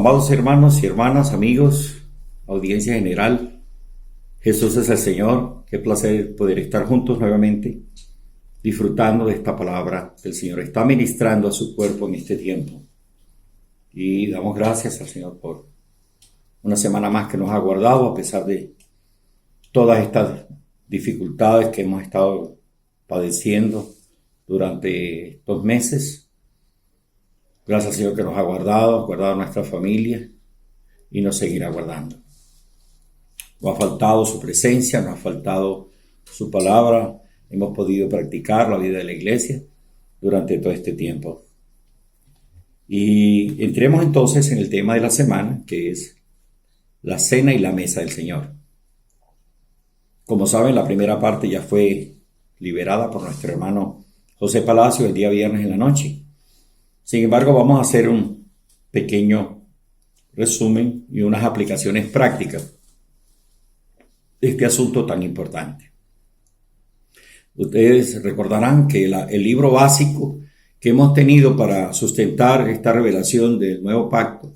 Amados hermanos y hermanas, amigos, audiencia general, Jesús es el Señor. Qué placer poder estar juntos nuevamente, disfrutando de esta palabra que el Señor está ministrando a su cuerpo en este tiempo. Y damos gracias al Señor por una semana más que nos ha guardado, a pesar de todas estas dificultades que hemos estado padeciendo durante estos meses. Gracias al Señor que nos ha guardado a nuestra familia y nos seguirá guardando. No ha faltado su presencia, no ha faltado su palabra. Hemos podido practicar la vida de la iglesia durante todo este tiempo. Y entremos entonces en el tema de la semana, que es la cena y la mesa del Señor. Como saben, la primera parte ya fue liberada por nuestro hermano José Palacio el día viernes en la noche. Sin embargo, vamos a hacer un pequeño resumen y unas aplicaciones prácticas de este asunto tan importante. Ustedes recordarán que el libro básico que hemos tenido para sustentar esta revelación del nuevo pacto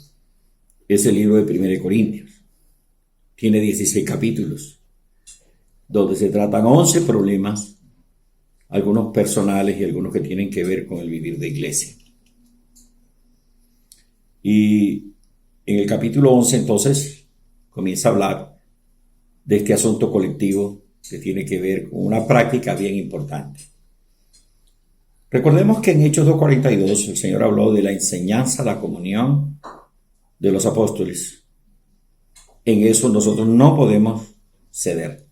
es el libro de 1 Corintios. Tiene 16 capítulos, donde se tratan 11 problemas, algunos personales y algunos que tienen que ver con el vivir de iglesia. Y en el capítulo 11 entonces comienza a hablar de este asunto colectivo que tiene que ver con una práctica bien importante. Recordemos que en Hechos 2:42 el Señor habló de la enseñanza, la comunión de los apóstoles. En eso nosotros no podemos ceder.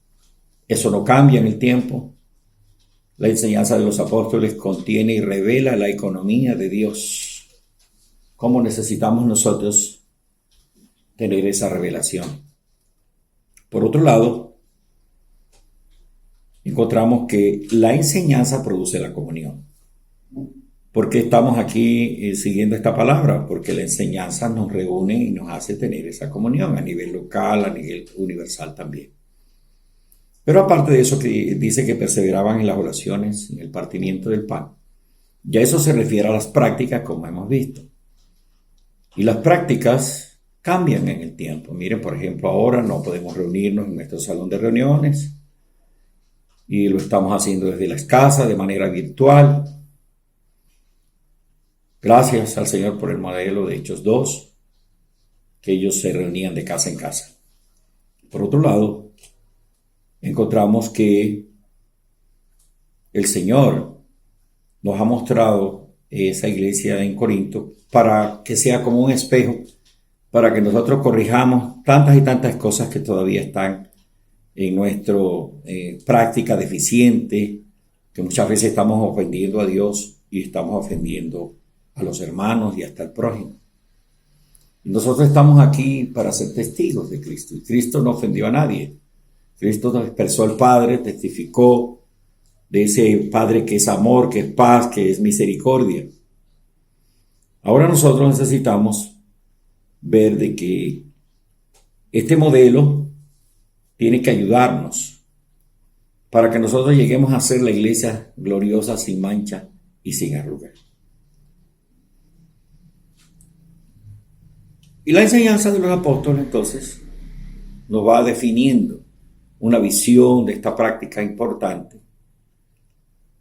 Eso no cambia en el tiempo. La enseñanza de los apóstoles contiene y revela la economía de Dios. ¿Cómo necesitamos nosotros tener esa revelación? Por otro lado, encontramos que la enseñanza produce la comunión. ¿Por qué estamos aquí siguiendo esta palabra? Porque la enseñanza nos reúne y nos hace tener esa comunión a nivel local, a nivel universal también. Pero aparte de eso, que dice que perseveraban en las oraciones, en el partimiento del pan, ya eso se refiere a las prácticas, como hemos visto. Y las prácticas cambian en el tiempo. Miren, por ejemplo, ahora no podemos reunirnos en nuestro salón de reuniones y lo estamos haciendo desde las casas de manera virtual. Gracias al Señor por el modelo de Hechos 2, que ellos se reunían de casa en casa. Por otro lado, encontramos que el Señor nos ha mostrado esa iglesia en Corinto para que sea como un espejo, para que nosotros corrijamos tantas y tantas cosas que todavía están en nuestra práctica deficiente, que muchas veces estamos ofendiendo a Dios y estamos ofendiendo a los hermanos y hasta al prójimo. Y nosotros estamos aquí para ser testigos de Cristo. Y Cristo no ofendió a nadie. Cristo nos expresó al Padre, testificó de ese Padre que es amor, que es paz, que es misericordia. Ahora nosotros necesitamos ver de que este modelo tiene que ayudarnos para que nosotros lleguemos a ser la iglesia gloriosa, sin mancha y sin arruga. Y la enseñanza de los apóstoles entonces nos va definiendo una visión de esta práctica importante.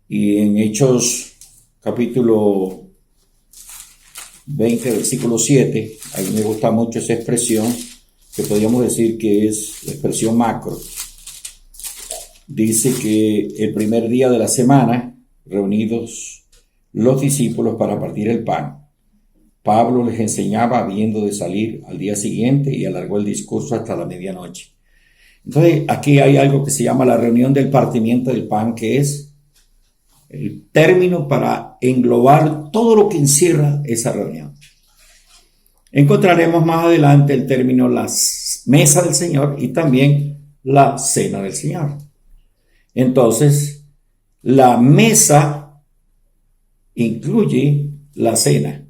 Y en Hechos capítulo 20, versículo 7, a mí me gusta mucho esa expresión, que podríamos decir que es la expresión macro. Dice que el primer día de la semana, reunidos los discípulos para partir el pan, Pablo les enseñaba habiendo de salir al día siguiente y alargó el discurso hasta la medianoche. Entonces, aquí hay algo que se llama la reunión del partimiento del pan, que es el término para englobar todo lo que encierra esa reunión. Encontraremos más adelante el término la mesa del Señor y también la cena del Señor. Entonces, la mesa incluye la cena.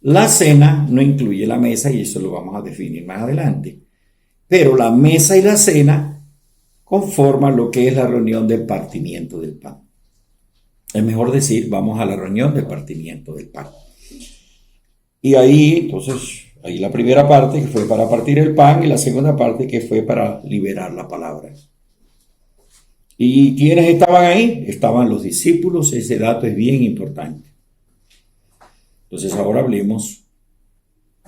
La cena no incluye la mesa y eso lo vamos a definir más adelante. Pero la mesa y la cena conforman lo que es la reunión del partimiento del pan. Es mejor decir, vamos a la reunión del partimiento del pan. Y ahí, entonces, ahí la primera parte que fue para partir el pan y la segunda parte que fue para liberar la palabra. ¿Y quiénes estaban ahí? Estaban los discípulos, ese dato es bien importante. Entonces ahora hablemos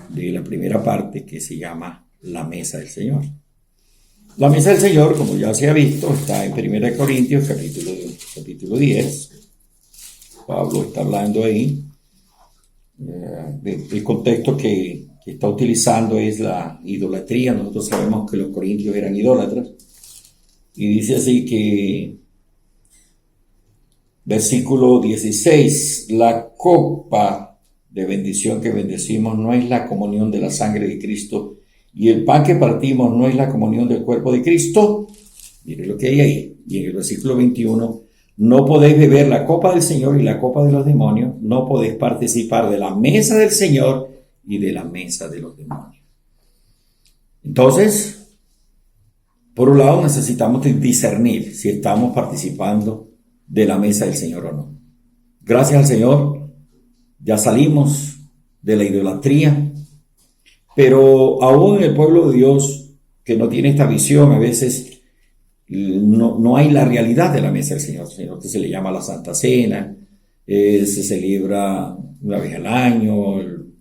de la primera parte que se llama la mesa del Señor. La mesa del Señor, como ya se ha visto, está en 1 Corintios capítulo 10. Pablo está hablando ahí. El contexto que está utilizando es la idolatría. Nosotros sabemos que los corintios eran idólatras. Y dice así que, versículo 16, la copa de bendición que bendecimos no es la comunión de la sangre de Cristo, y el pan que partimos no es la comunión del cuerpo de Cristo. Mire lo que hay ahí. Y en el versículo 21, no podéis beber la copa del Señor y la copa de los demonios, no podéis participar de la mesa del Señor y de la mesa de los demonios. Entonces, por un lado necesitamos discernir si estamos participando de la mesa del Señor o no. Gracias al Señor, ya salimos de la idolatría, pero aún el pueblo de Dios que no tiene esta visión, a veces no hay la realidad de la mesa del Señor, sino que se le llama la Santa Cena, se celebra una vez al año, el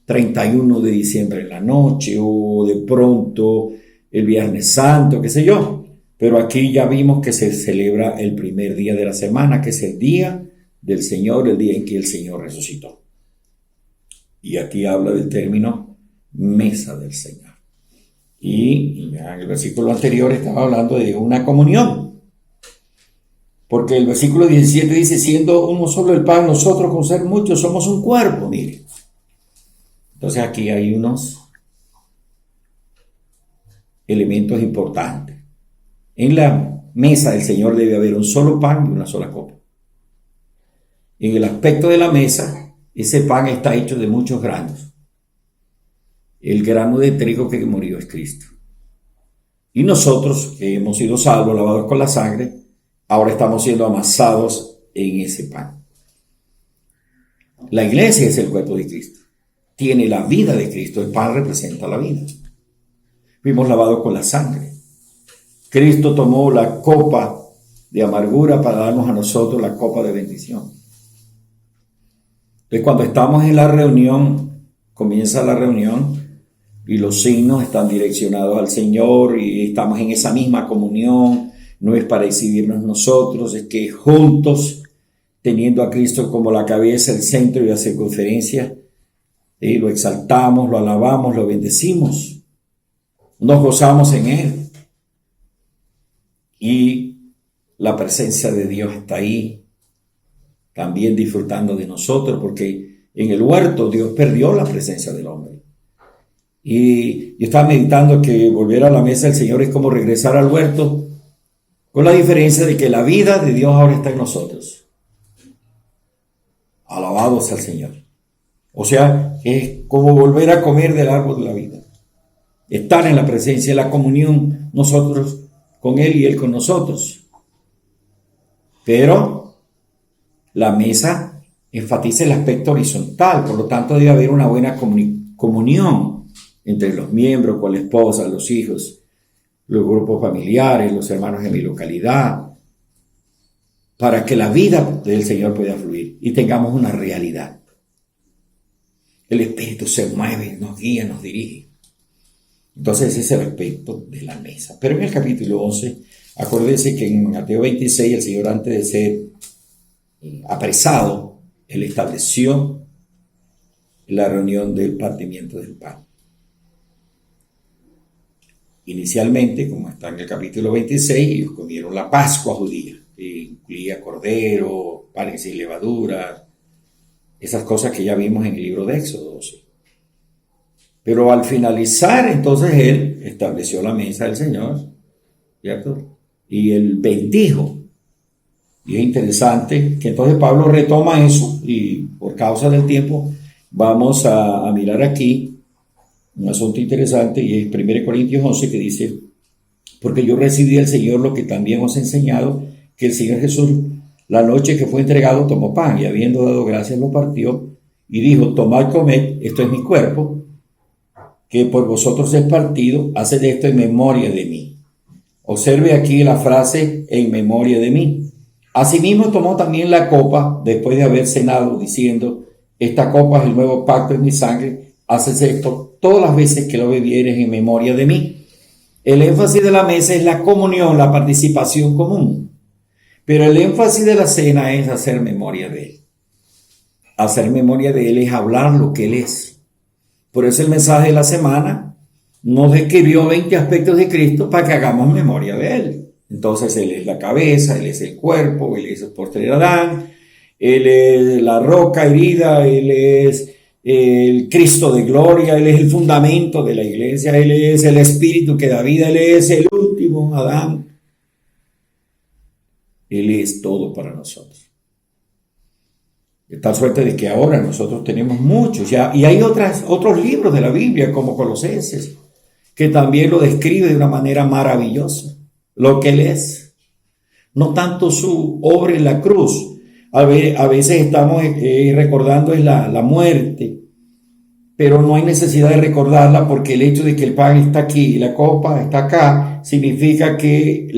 31 de diciembre en la noche, o de pronto el Viernes Santo, qué sé yo. Pero aquí ya vimos que se celebra el primer día de la semana, que es el día del Señor, el día en que el Señor resucitó. Y aquí habla del término mesa del Señor. Y ya en el versículo anterior estaba hablando de una comunión. Porque el versículo 17 dice, siendo uno solo el pan, nosotros con ser muchos somos un cuerpo, mire. Entonces aquí hay unos elementos importantes. En la mesa del Señor debe haber un solo pan y una sola copa. En el aspecto de la mesa, ese pan está hecho de muchos granos. El grano de trigo que murió es Cristo. Y nosotros, que hemos sido salvos, lavados con la sangre, ahora estamos siendo amasados en ese pan. La iglesia es el cuerpo de Cristo. Tiene la vida de Cristo. El pan representa la vida. Fuimos lavados con la sangre. Cristo tomó la copa de amargura para darnos a nosotros la copa de bendición. Entonces, cuando estamos en la reunión, comienza la reunión y los signos están direccionados al Señor y estamos en esa misma comunión. No es para exhibirnos nosotros, es que juntos, teniendo a Cristo como la cabeza, el centro y la circunferencia, lo exaltamos, lo alabamos, lo bendecimos. Nos gozamos en Él. Y la presencia de Dios está ahí, también disfrutando de nosotros, porque en el huerto Dios perdió la presencia del hombre. Y yo estaba meditando que volver a la mesa del Señor es como regresar al huerto, con la diferencia de que la vida de Dios ahora está en nosotros. Alabados al Señor. O sea, es como volver a comer del árbol de la vida. Estar en la presencia, en la comunión, nosotros con Él y Él con nosotros. Pero la mesa enfatiza el aspecto horizontal, por lo tanto debe haber una buena comunión entre los miembros, con la esposa, los hijos, los grupos familiares, los hermanos de mi localidad, para que la vida del Señor pueda fluir y tengamos una realidad. El Espíritu se mueve, nos guía, nos dirige. Entonces ese es el aspecto de la mesa. Pero en el capítulo 11, acuérdense que en Mateo 26 el Señor, antes de ser apresado, Él estableció la reunión del partimiento del pan. Inicialmente, como está en el capítulo 26, ellos comieron la Pascua judía, que incluía cordero, panes sin levadura, esas cosas que ya vimos en el libro de Éxodo 12. Pero al finalizar, entonces Él estableció la mesa del Señor, ¿cierto? Y Él bendijo. Y es interesante que entonces Pablo retoma eso, y por causa del tiempo vamos a mirar aquí un asunto interesante, y es 1 Corintios 11, que dice, porque yo recibí del Señor lo que también os he enseñado, que el Señor Jesús, la noche que fue entregado, tomó pan, y habiendo dado gracias lo partió, y dijo: tomad, comed, esto es mi cuerpo, que por vosotros es partido, haced esto en memoria de mí. Observe aquí la frase en memoria de mí. Asimismo tomó también la copa después de haber cenado, diciendo: esta copa es el nuevo pacto en mi sangre, haced esto todas las veces que lo bebieres en memoria de mí. El énfasis de la mesa es la comunión, la participación común, pero el énfasis de la cena es hacer memoria de él. Hacer memoria de él es hablar lo que él es. Por eso el mensaje de la semana nos describió 20 aspectos de Cristo para que hagamos memoria de él. Entonces él es la cabeza, él es el cuerpo, él es el postrer Adán, él es la roca herida, él es el Cristo de gloria, él es el fundamento de la iglesia, él es el espíritu que da vida, él es el último Adán. Él es todo para nosotros. De tal suerte de que ahora nosotros tenemos muchos ya, y hay otros libros de la Biblia como Colosenses, que también lo describe de una manera maravillosa, lo que él es. No tanto su obra en la cruz. A veces estamos recordando es la muerte, pero no hay necesidad de recordarla, porque el hecho de que el pan está aquí y la copa está acá significa que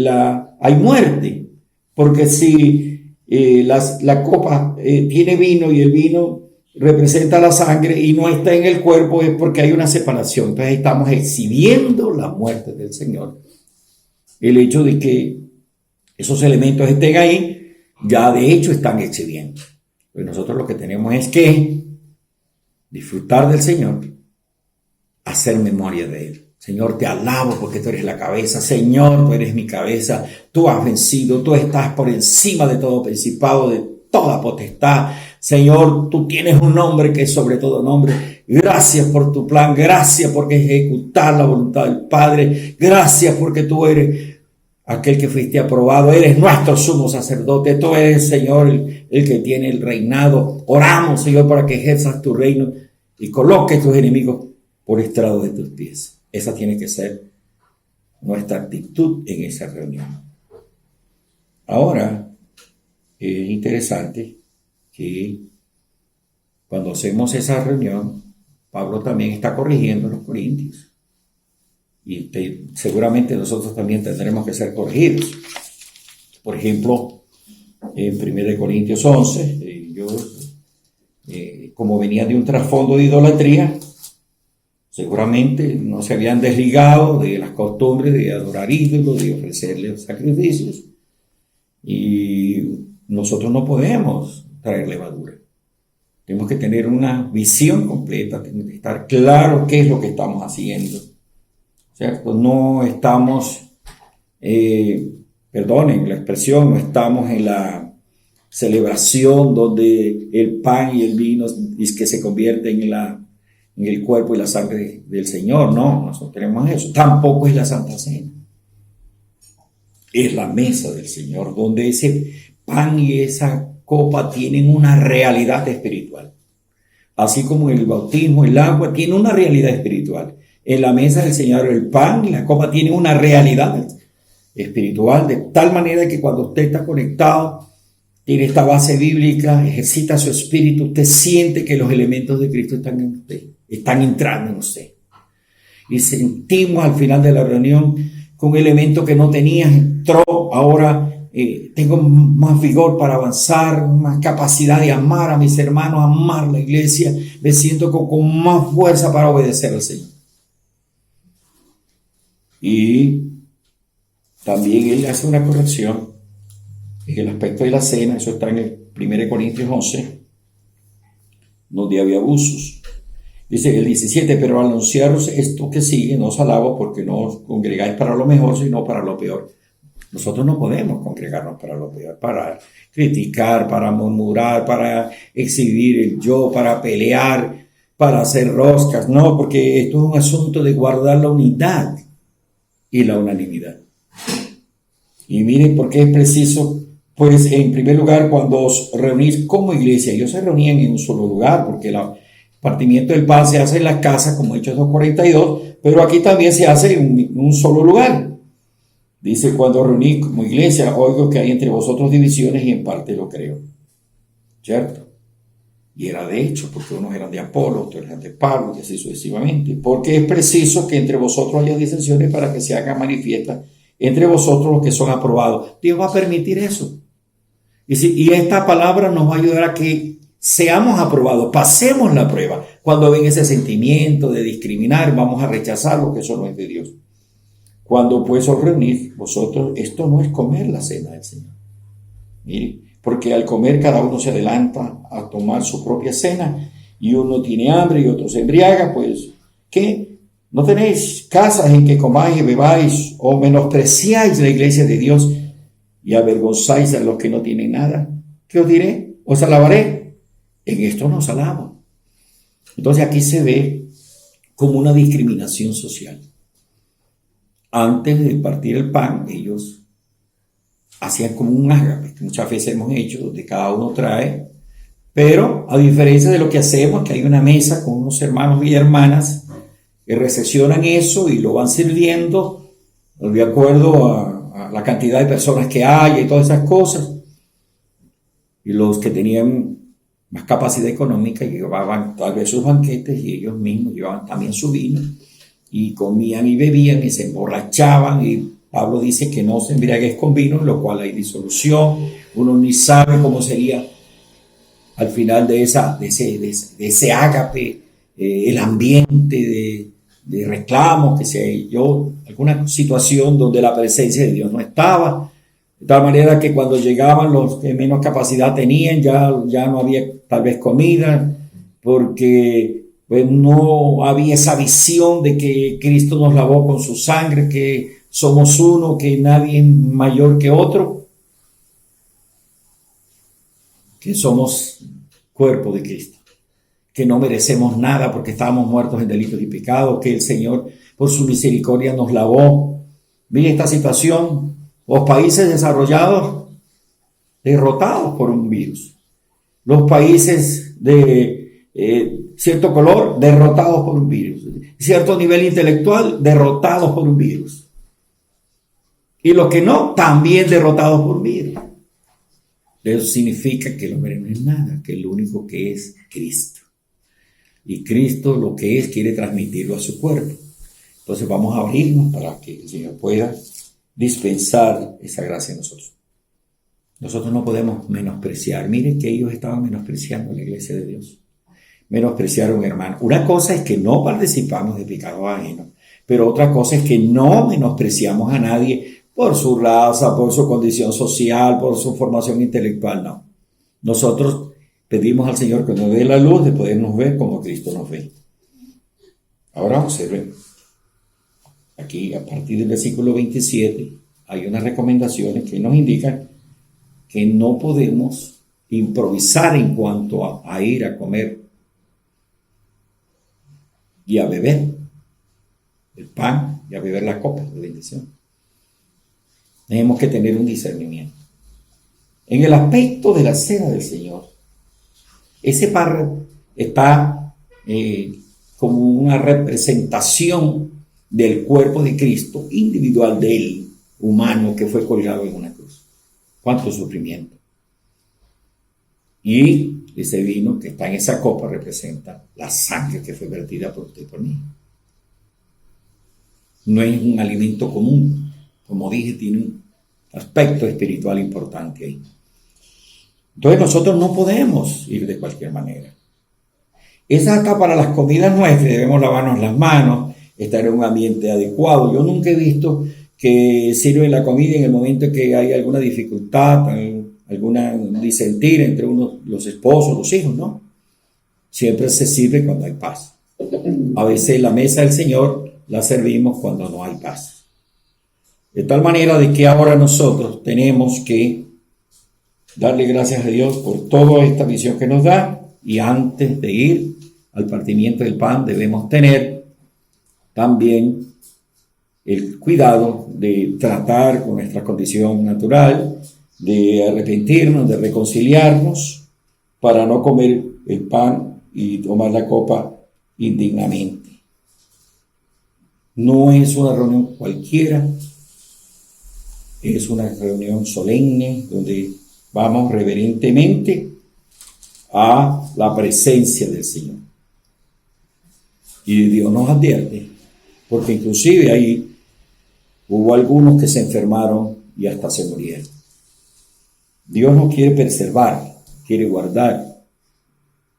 hay muerte. Porque si la copa tiene vino y el vino representa la sangre y no está en el cuerpo, es porque hay una separación. Entonces estamos exhibiendo la muerte del Señor. El hecho de que esos elementos estén ahí, ya de hecho están exhibiendo. Pues nosotros lo que tenemos es que disfrutar del Señor, hacer memoria de él. Señor, te alabo porque tú eres la cabeza. Señor, tú eres mi cabeza. Tú has vencido. Tú estás por encima de todo principado, de toda potestad. Señor, tú tienes un nombre que es sobre todo nombre. Gracias por tu plan. Gracias porque ejecutar la voluntad del Padre. Gracias porque tú eres aquel que fuiste aprobado. Eres nuestro sumo sacerdote. Tú eres, Señor, el que tiene el reinado. Oramos, Señor, para que ejerzas tu reino y coloques tus enemigos por estrado de tus pies. Esa tiene que ser nuestra actitud en esa reunión. Ahora, es interesante que cuando hacemos esa reunión, Pablo también está corrigiendo a los corintios. Y seguramente nosotros también tendremos que ser corregidos. Por ejemplo, en 1 Corintios 11, como venía de un trasfondo de idolatría, seguramente no se habían desligado de las costumbres de adorar ídolos, de ofrecerle sacrificios. Y nosotros no podemos traer levadura. Tenemos que tener una visión completa, tenemos que estar claro qué es lo que estamos haciendo. ¿Cierto? No estamos, perdonen la expresión, no estamos en la celebración donde el pan y el vino es que se convierten en el cuerpo y la sangre del Señor. No, nosotros tenemos eso. Tampoco es la Santa Cena. Es la mesa del Señor, donde ese pan y esa copa tienen una realidad espiritual. Así como el bautismo, el agua, tiene una realidad espiritual. En la mesa del Señor el pan y la copa tienen una realidad espiritual, de tal manera que cuando usted está conectado, tiene esta base bíblica, ejercita su espíritu, usted siente que los elementos de Cristo están en usted. Están entrando en usted. Y sentimos al final de la reunión que un elemento que no tenías entró. Ahora tengo más vigor para avanzar, más capacidad de amar a mis hermanos, amar la iglesia. Me siento con más fuerza para obedecer al Señor. Y también él hace una corrección en el aspecto de la cena. Eso está en el 1 Corintios 11, donde había abusos. Dice el 17, pero al anunciaros esto que sigue, no os alabo porque no os congregáis para lo mejor, sino para lo peor. Nosotros no podemos congregarnos para lo peor, para criticar, para murmurar, para exhibir el yo, para pelear, para hacer roscas. No, porque esto es un asunto de guardar la unidad y la unanimidad. Y miren por qué es preciso. Pues en primer lugar, cuando os reunís como iglesia, ellos se reunían en un solo lugar, porque el partimiento del pan se hace en la casa, como Hechos 2:42, pero aquí también se hace en un solo lugar. Dice, cuando reunís como iglesia, oigo que hay entre vosotros divisiones y en parte lo creo. ¿Cierto? Y era de hecho, porque unos eran de Apolo, otros eran de Pablo, y así sucesivamente. Porque es preciso que entre vosotros haya disensiones para que se hagan manifiestas entre vosotros los que son aprobados. Dios va a permitir eso. Y esta palabra nos va a ayudar a que seamos aprobados, pasemos la prueba. Cuando ven ese sentimiento de discriminar, vamos a rechazarlo, que eso no es de Dios. Cuando pues os reunís, vosotros, esto no es comer la cena del Señor. Mire, porque al comer cada uno se adelanta a tomar su propia cena, y uno tiene hambre y otro se embriaga, pues, ¿qué? ¿No tenéis casas en que comáis y bebáis, o menospreciáis la iglesia de Dios y avergonzáis a los que no tienen nada? ¿Qué os diré? ¿Os alabaré? En esto nos alabo. Entonces aquí se ve como una discriminación social. Antes de partir el pan, ellos hacían como un ágape, que muchas veces hemos hecho, donde cada uno trae, pero a diferencia de lo que hacemos, que hay una mesa con unos hermanos y hermanas que recepcionan eso y lo van sirviendo de acuerdo a la cantidad de personas que hay y todas esas cosas. Y los que tenían más capacidad económica llevaban tal vez sus banquetes, y ellos mismos llevaban también su vino, y comían y bebían y se emborrachaban, y Pablo dice que no se embriagues con vino, en lo cual hay disolución. Uno ni sabe cómo sería al final de ese ágape, el ambiente de reclamos, que se yo alguna situación donde la presencia de Dios no estaba, de tal manera que cuando llegaban los que menos capacidad tenían, ya no había tal vez comida, porque pues no había esa visión de que Cristo nos lavó con su sangre, que somos uno, que nadie es mayor que otro, que somos cuerpo de Cristo, que no merecemos nada porque estábamos muertos en delitos y pecados, que el Señor por su misericordia nos lavó. Mire esta situación, los países desarrollados derrotados por un virus, los países de cierto color derrotados por un virus, cierto nivel intelectual derrotados por un virus, y los que no, también derrotados por un virus. Eso significa que el hombre no es nada, que el único que es Cristo. Y Cristo lo que es quiere transmitirlo a su cuerpo. Entonces vamos a abrirnos para que el Señor pueda dispensar esa gracia en nosotros. Nosotros no podemos menospreciar. Miren que ellos estaban menospreciando la iglesia de Dios. Menospreciaron, hermano. Una cosa es que no participamos de pecados ajenos, pero otra cosa es que no menospreciamos a nadie por su raza, por su condición social, por su formación intelectual, no. Nosotros pedimos al Señor que nos dé la luz de podernos ver como Cristo nos ve. Ahora observen, aquí a partir del versículo 27 hay unas recomendaciones que nos indican que no podemos improvisar en cuanto a ir a comer y a beber el pan y a beber la copa de bendición. Tenemos que tener un discernimiento. En el aspecto de la cena del Señor, ese pan está como una representación del cuerpo de Cristo, individual de él, humano, que fue colgado en una cruz. Cuánto sufrimiento. Y ese vino que está en esa copa representa la sangre que fue vertida por usted y por mí. No es un alimento común. Como dije, tiene un aspecto espiritual importante ahí. Entonces nosotros no podemos ir de cualquier manera. Es hasta para las comidas nuestras, debemos lavarnos las manos, estar en un ambiente adecuado. Yo nunca he visto que sirven la comida en el momento en que hay alguna dificultad, alguna disentir entre los esposos, los hijos, ¿no? Siempre se sirve cuando hay paz. A veces la mesa del Señor la servimos cuando no hay paz. De tal manera de que ahora nosotros tenemos que darle gracias a Dios por toda esta visión que nos da, y antes de ir al partimiento del pan debemos tener también el cuidado de tratar con nuestra condición natural, de arrepentirnos, de reconciliarnos, para no comer el pan y tomar la copa indignamente. No es una reunión cualquiera, es una reunión solemne donde vamos reverentemente a la presencia del Señor. Y Dios nos advierte, porque inclusive ahí hubo algunos que se enfermaron y hasta se murieron. Dios nos quiere preservar, quiere guardar.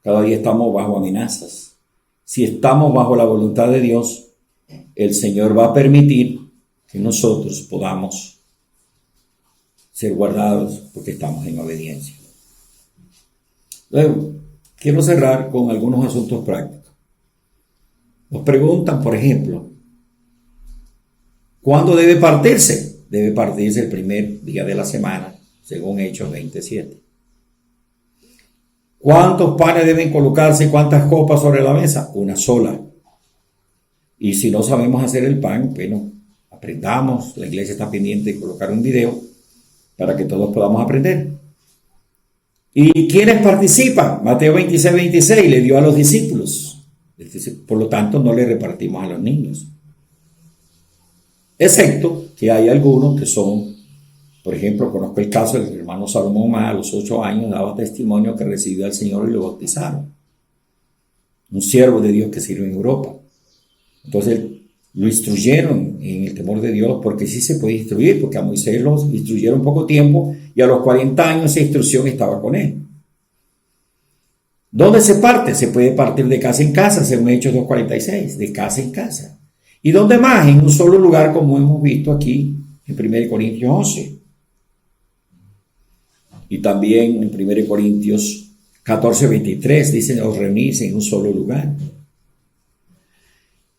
Cada día estamos bajo amenazas. Si estamos bajo la voluntad de Dios, el Señor va a permitir que nosotros podamos ser guardados porque estamos en obediencia. Luego, quiero cerrar con algunos asuntos prácticos. Nos preguntan, por ejemplo, ¿cuándo debe partirse? Debe partirse el primer día de la semana, según Hechos 27. ¿Cuántos panes deben colocarse? ¿Cuántas copas sobre la mesa? Una sola. Y si no sabemos hacer el pan, bueno, aprendamos. La iglesia está pendiente de colocar un video para que todos podamos aprender. ¿Y quiénes participan? Mateo 26, 26 le dio a los discípulos. Por lo tanto, no le repartimos a los niños. Excepto que hay algunos que son, por ejemplo, conozco el caso del hermano Salomón, a los 8 años daba testimonio que recibió al Señor y lo bautizaron. Un siervo de Dios que sirve en Europa. Entonces lo instruyeron en el temor de Dios, porque sí se puede instruir, porque a Moisés los instruyeron poco tiempo y a los 40 años esa instrucción estaba con él. ¿Dónde se parte? Se puede partir de casa en casa, según Hechos 2:46, de casa en casa. ¿Y dónde más? En un solo lugar, como hemos visto aquí en 1 Corintios 11. Y también en 1 Corintios 14:23 dice: os reunís en un solo lugar.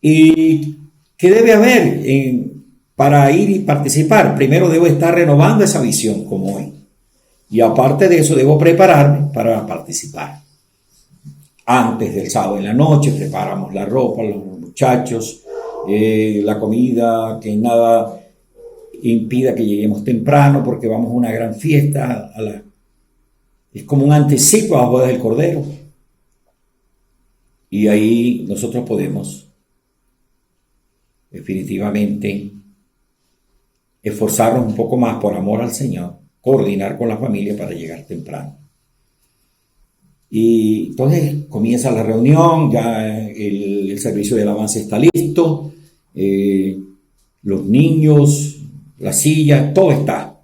¿Y qué debe haber para ir y participar? Primero debo estar renovando esa visión como hoy. Y aparte de eso debo prepararme para participar. Antes del sábado en la noche preparamos la ropa, los muchachos, la comida, que nada impida que lleguemos temprano porque vamos a una gran fiesta. Es como un anticipo a la boda del Cordero. Y ahí nosotros podemos definitivamente esforzarnos un poco más por amor al Señor, coordinar con la familia para llegar temprano. Y entonces comienza la reunión, ya el servicio de alabanza está listo, los niños, la silla, todo está.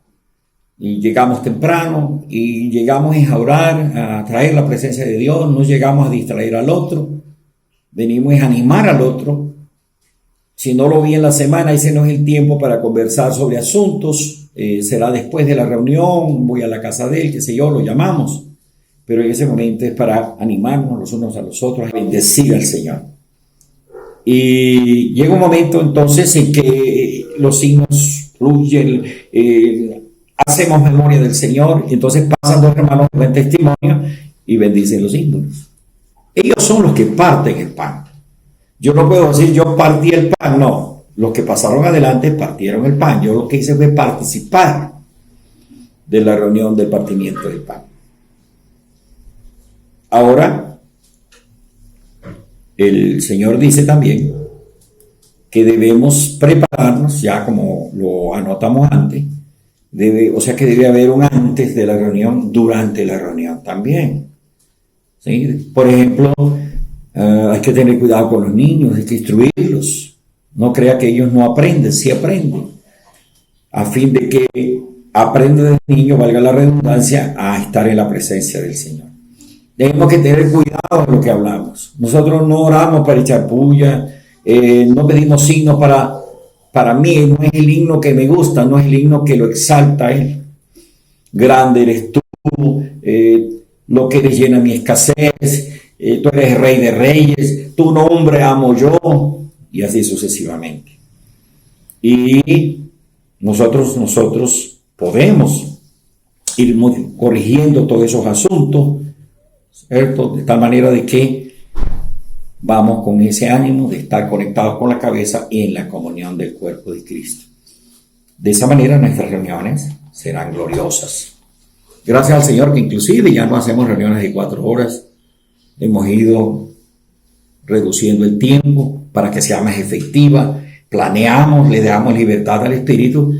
Y llegamos temprano y llegamos a orar, a traer la presencia de Dios, no llegamos a distraer al otro, venimos a animar al otro. Si no lo vi en la semana, ese no es el tiempo para conversar sobre asuntos, será después de la reunión, voy a la casa de él, qué sé yo, lo llamamos. Pero en ese momento es para animarnos los unos a los otros, a bendecir al Señor. Y llega un momento entonces en que los signos fluyen, hacemos memoria del Señor, y entonces pasan dos hermanos de buen testimonio y bendicen los símbolos. Ellos son los que parten el pan. Yo no puedo decir yo partí el pan, no. Los que pasaron adelante partieron el pan. Yo lo que hice fue participar de la reunión del partimiento del pan. Ahora, el Señor dice también que debemos prepararnos, ya como lo anotamos antes, o sea que debe haber un antes de la reunión, durante la reunión también. ¿Sí? Por ejemplo, hay que tener cuidado con los niños, hay que instruirlos. No crea que ellos no aprenden, sí aprenden. A fin de que aprenda el niño, valga la redundancia, a estar en la presencia del Señor. Tenemos que tener cuidado en lo que hablamos. Nosotros no oramos para echar puya, no pedimos signos para mí, no es el himno que me gusta, no es el himno que lo exalta a Él. Grande eres tú, lo que eres llena mi escasez, tú eres rey de reyes, tu nombre amo yo, y así sucesivamente. Y nosotros podemos ir corrigiendo todos esos asuntos, ¿cierto? De tal manera de que vamos con ese ánimo de estar conectados con la cabeza y en la comunión del cuerpo de Cristo. De esa manera nuestras reuniones serán gloriosas. Gracias al Señor que inclusive ya no hacemos reuniones de 4 horas. Hemos ido reduciendo el tiempo para que sea más efectiva. Planeamos, le damos libertad al Espíritu,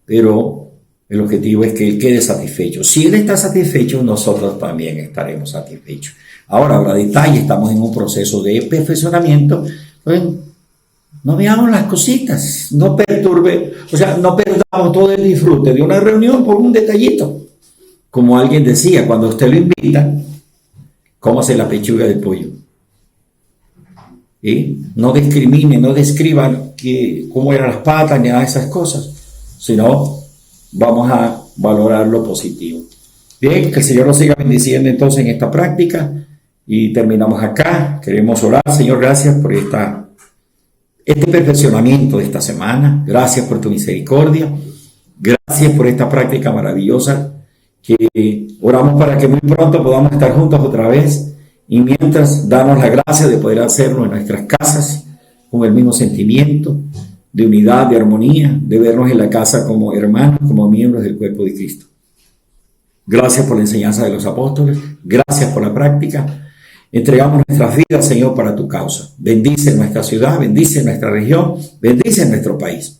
pero El objetivo es que Él quede satisfecho. Si Él está satisfecho, nosotros también estaremos satisfechos. Ahora, habrá detalle, estamos en un proceso de perfeccionamiento. Pues, no veamos las cositas, no perturbe, o sea, no perdamos todo el disfrute de una reunión por un detallito. Como alguien decía, cuando usted lo invita, cómase la pechuga del pollo. ¿Y? No discrimine, no describan cómo eran las patas ni nada de esas cosas, sino vamos a valorar lo positivo. Bien, que el Señor nos siga bendiciendo entonces en esta práctica y terminamos acá. Queremos orar. Señor, gracias por este perfeccionamiento de esta semana. Gracias por tu misericordia. Gracias por esta práctica maravillosa que oramos para que muy pronto podamos estar juntos otra vez. Y mientras, danos la gracia de poder hacerlo en nuestras casas con el mismo sentimiento de unidad, de armonía, de vernos en la casa como hermanos, como miembros del cuerpo de Cristo. Gracias por la enseñanza de los apóstoles. Gracias por la práctica. Entregamos nuestras vidas, Señor, para tu causa. Bendice nuestra ciudad, bendice nuestra región, bendice nuestro país.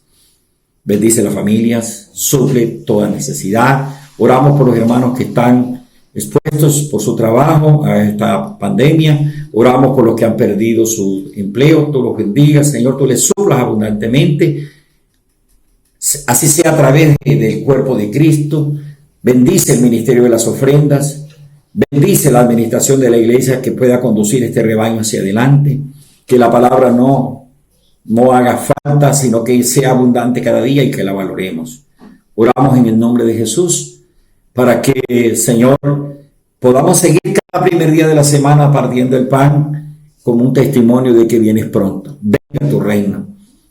Bendice las familias, suple toda necesidad. Oramos por los hermanos que están expuestos por su trabajo a esta pandemia. Oramos por los que han perdido su empleo. Tú los bendigas, Señor, tú les suplas abundantemente. Así sea a través del cuerpo de Cristo. Bendice el ministerio de las ofrendas. Bendice la administración de la iglesia que pueda conducir este rebaño hacia adelante. Que la palabra no haga falta, sino que sea abundante cada día y que la valoremos. Oramos en el nombre de Jesús para que, Señor, podamos seguir cada primer día de la semana partiendo el pan como un testimonio de que vienes pronto. Venga tu reino.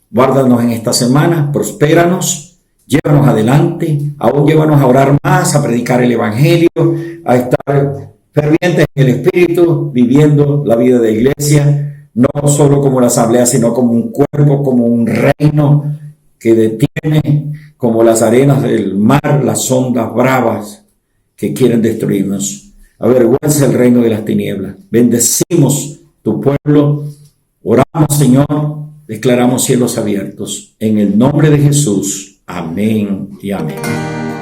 Guárdanos en esta semana, prospéranos, llévanos adelante, aún llévanos a orar más, a predicar el evangelio, a estar fervientes en el Espíritu, viviendo la vida de iglesia, no solo como la asamblea, sino como un cuerpo, como un reino que detiene como las arenas del mar, las ondas bravas que quieren destruirnos. Avergüenza el reino de las tinieblas. Bendecimos tu pueblo. Oramos, Señor. Declaramos cielos abiertos. En el nombre de Jesús. Amén y amén.